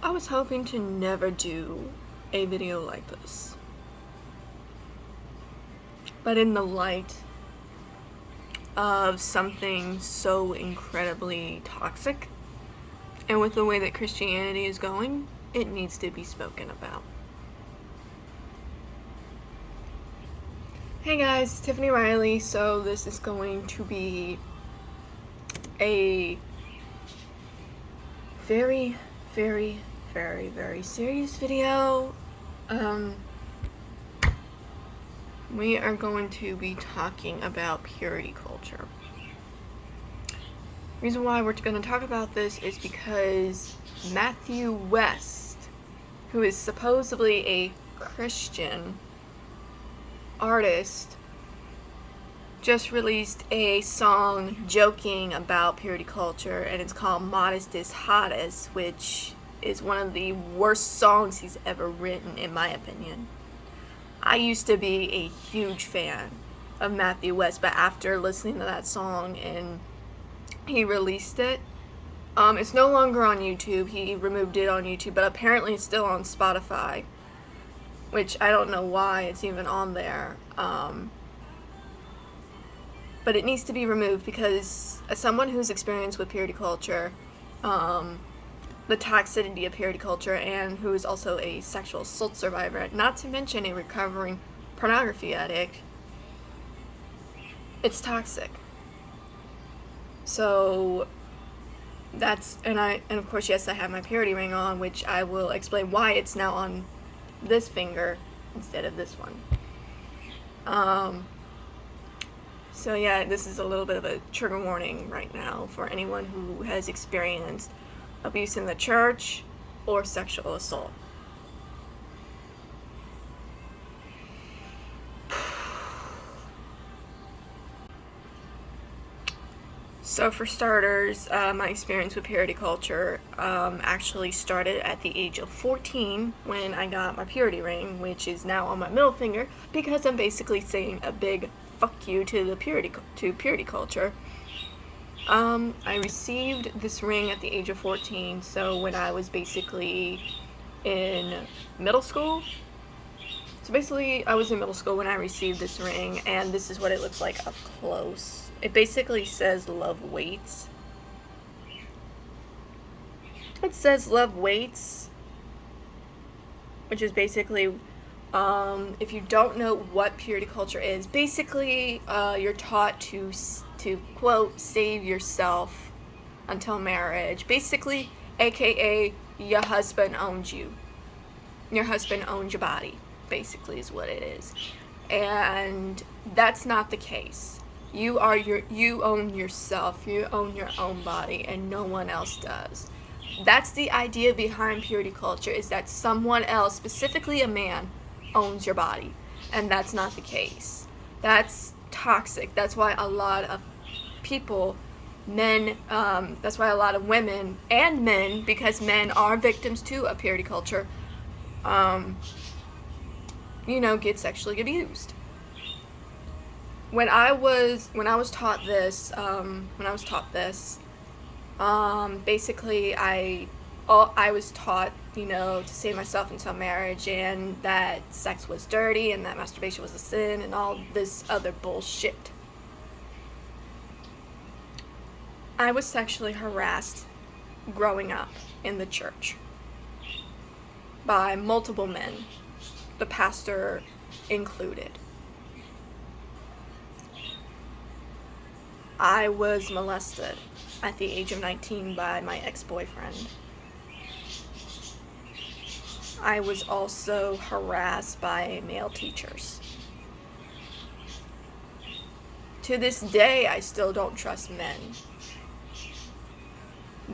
I was hoping to never do a video like this, but in the light of something so incredibly toxic, and with the way that Christianity is going, it needs to be spoken about. Hey guys, it's Tiffany Riley. So this is going to be a very serious video. We are going to be talking about purity culture. The reason why we're going to talk about this is because Matthew West, who is supposedly a Christian artist, just released a song joking about purity culture, and it's called Modest is Hottest, which is one of the worst songs he's ever written, in my opinion. I used to be a huge fan of Matthew West, but after listening to that song and he released it, it's no longer on YouTube. He removed it on YouTube, but apparently it's still on Spotify, which I don't know why it's even on there. But it needs to be removed because, as someone who's experienced with purity culture, the toxicity of purity culture, and who is also a sexual assault survivor, not to mention a recovering pornography addict, it's toxic. So that's, and of course, yes, I have my purity ring on, which I will explain why it's now on this finger instead of this one. So yeah, this is a little bit of a trigger warning right now for anyone who has experienced abuse in the church or sexual assault. So for starters, my experience with purity culture actually started at the age of 14 when I got my purity ring, which is now on my middle finger, because I'm basically saying a big fuck you to the purity culture. I received this ring at the age of 14, so when I was basically in middle school. So basically, I was in middle school when I received this ring, and this is what it looks like up close. It basically says love waits. It says love waits, which is basically, if you don't know what purity culture is, basically you're taught to quote, save yourself until marriage. Basically, aka your husband owns you. Your husband owns your body, basically, is what it is. And that's not the case. You own yourself, you own your own body, and no one else does. That's the idea behind purity culture, is that someone else, specifically a man, owns your body. And that's not the case. That's toxic. That's why a lot of people, men, that's why a lot of women and men, because men are victims too of purity culture, get sexually abused. When I was taught this, basically I was taught, to save myself until marriage, and that sex was dirty, and that masturbation was a sin, and all this other bullshit. I was sexually harassed growing up in the church by multiple men, the pastor included. I was molested at the age of 19 by my ex-boyfriend. I was also harassed by male teachers. To this day, I still don't trust men.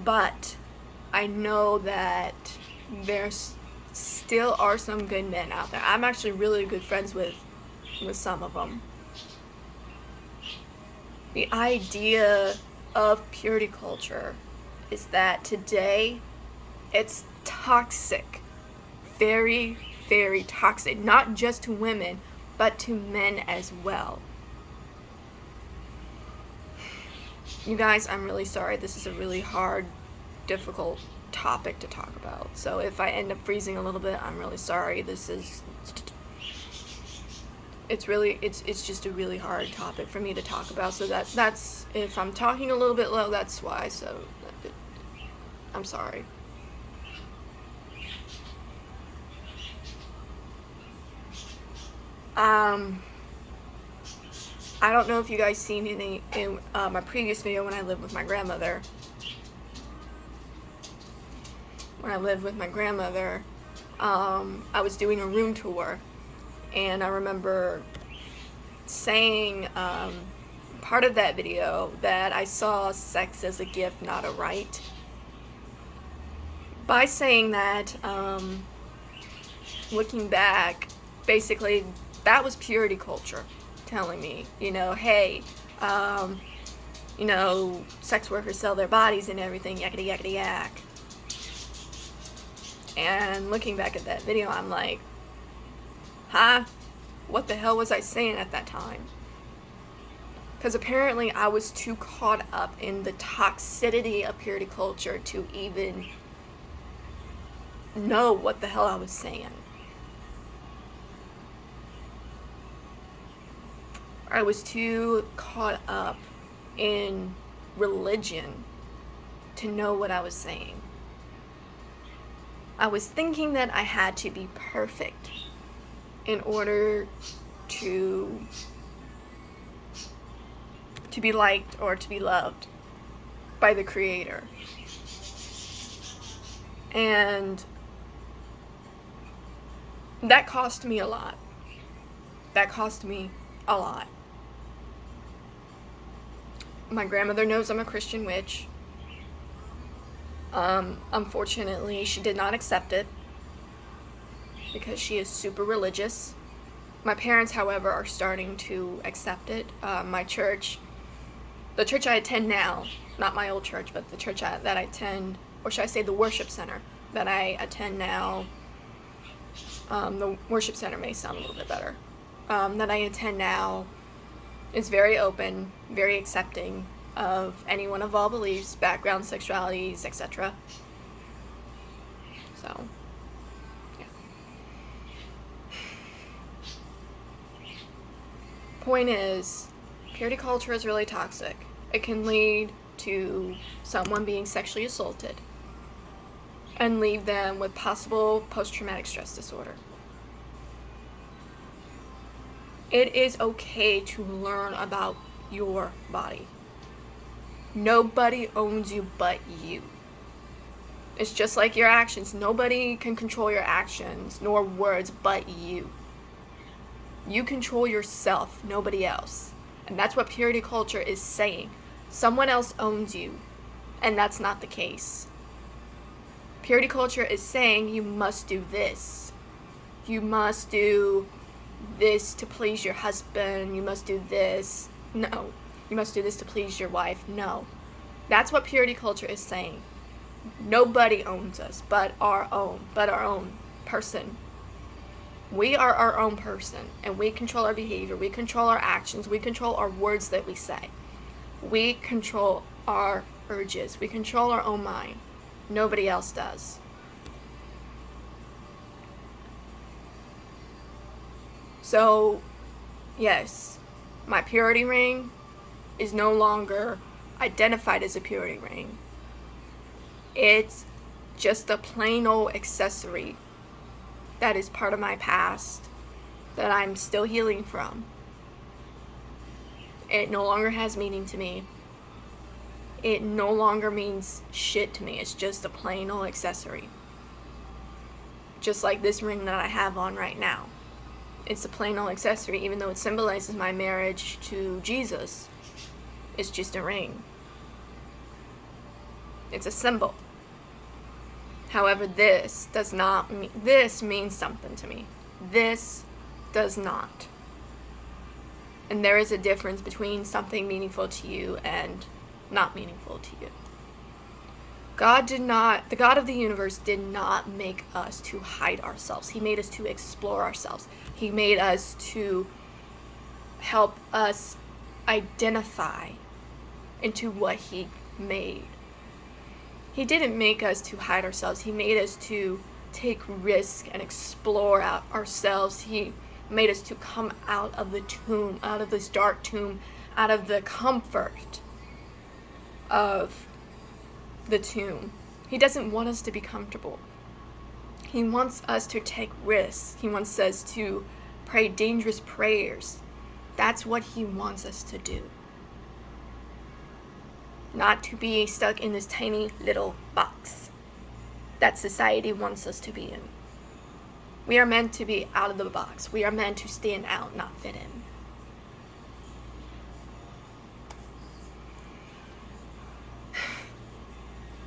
But I know that there still are some good men out there. I'm actually really good friends with some of them. The idea of purity culture is that today it's toxic. Very, very toxic. Not just to women, but to men as well. You guys, I'm really sorry. This is a really hard, difficult topic to talk about. So if I end up freezing a little bit, I'm really sorry. It's just a really hard topic for me to talk about. So that's if I'm talking a little bit low, that's why. So I'm sorry. I don't know if you guys seen in my previous video when I lived with my grandmother. When I lived with my grandmother, I was doing a room tour, and I remember saying part of that video that I saw sex as a gift, not a right. By saying that, looking back, basically that was purity culture telling me, hey, sex workers sell their bodies and everything, yakety yakety yak. And looking back at that video, I'm like, what the hell was I saying at that time? Because apparently I was too caught up in the toxicity of purity culture to even know what the hell I was saying. I was too caught up in religion to know what I was saying. I was thinking that I had to be perfect in order to be liked or to be loved by the Creator. And that cost me a lot. That cost me a lot. My grandmother knows I'm a Christian witch. Unfortunately, she did not accept it because she is super religious. My parents, however, are starting to accept it. My church, the church I attend now, not my old church, but the church that I attend, or should I say the worship center that I attend now, the worship center may sound a little bit better, that I attend now is very open, very accepting of anyone of all beliefs, backgrounds, sexualities, etc. So, yeah. Point is, purity culture is really toxic. It can lead to someone being sexually assaulted and leave them with possible post-traumatic stress disorder. It is okay to learn about your body. Nobody owns you but you. It's just like your actions. Nobody can control your actions nor words but you. You control yourself, nobody else. And that's what purity culture is saying. Someone else owns you, and that's not the case. Purity culture is saying you must do this. You must do this to please your husband. You must do this. No. You must do this to please your wife. No. That's what purity culture is saying. Nobody owns us but our own person. We are our own person, and we control our behavior. We control our actions. We control our words that we say. We control our urges. We control our own mind. Nobody else does. So, yes, my purity ring is no longer identified as a purity ring. It's just a plain old accessory that is part of my past that I'm still healing from. It no longer has meaning to me. It no longer means shit to me. It's just a plain old accessory. Just like this ring that I have on right now. It's a plain old accessory, even though it symbolizes my marriage to Jesus. It's just a ring. It's a symbol. However, this means something to me. This does not. And there is a difference between something meaningful to you and not meaningful to you. The God of the universe did not make us to hide ourselves. He made us to explore ourselves. He made us to help us identify into what He made. He didn't make us to hide ourselves. He made us to take risk and explore out ourselves. He made us to come out of the tomb, out of this dark tomb, out of the comfort of the tomb. He doesn't want us to be comfortable. He wants us to take risks. He wants us to pray dangerous prayers. That's what he wants us to do. Not to be stuck in this tiny little box that society wants us to be in. We are meant to be out of the box. We are meant to stand out, not fit in.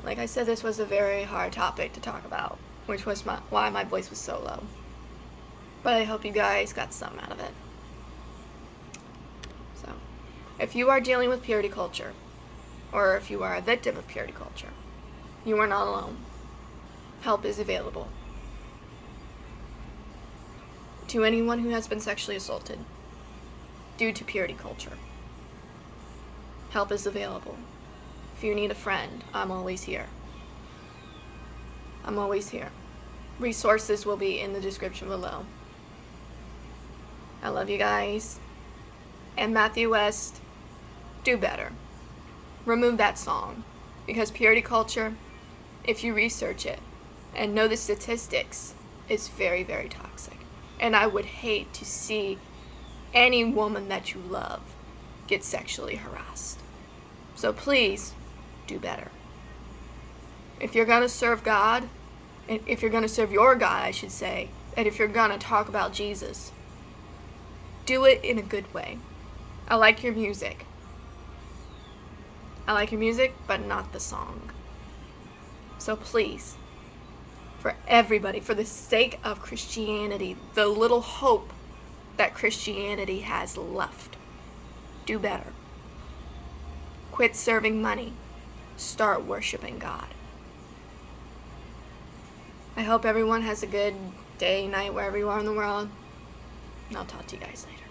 Like I said, this was a very hard topic to talk about, which was why my voice was so low. But I hope you guys got some out of it. So, if you are dealing with purity culture, or if you are a victim of purity culture, you are not alone. Help is available. To anyone who has been sexually assaulted due to purity culture, help is available. If you need a friend, I'm always here. I'm always here. Resources will be in the description below. I love you guys. And Matthew West, do better. Remove that song. Because purity culture, if you research it and know the statistics, is very, very toxic. And I would hate to see any woman that you love get sexually harassed. So please, do better. If you're going to serve God, and if you're going to serve your God, I should say, and if you're going to talk about Jesus, do it in a good way. I like your music. I like your music, but not the song. So please, for everybody, for the sake of Christianity, the little hope that Christianity has left, do better. Quit serving money. Start worshiping God. I hope everyone has a good day, night, wherever you are in the world. And I'll talk to you guys later.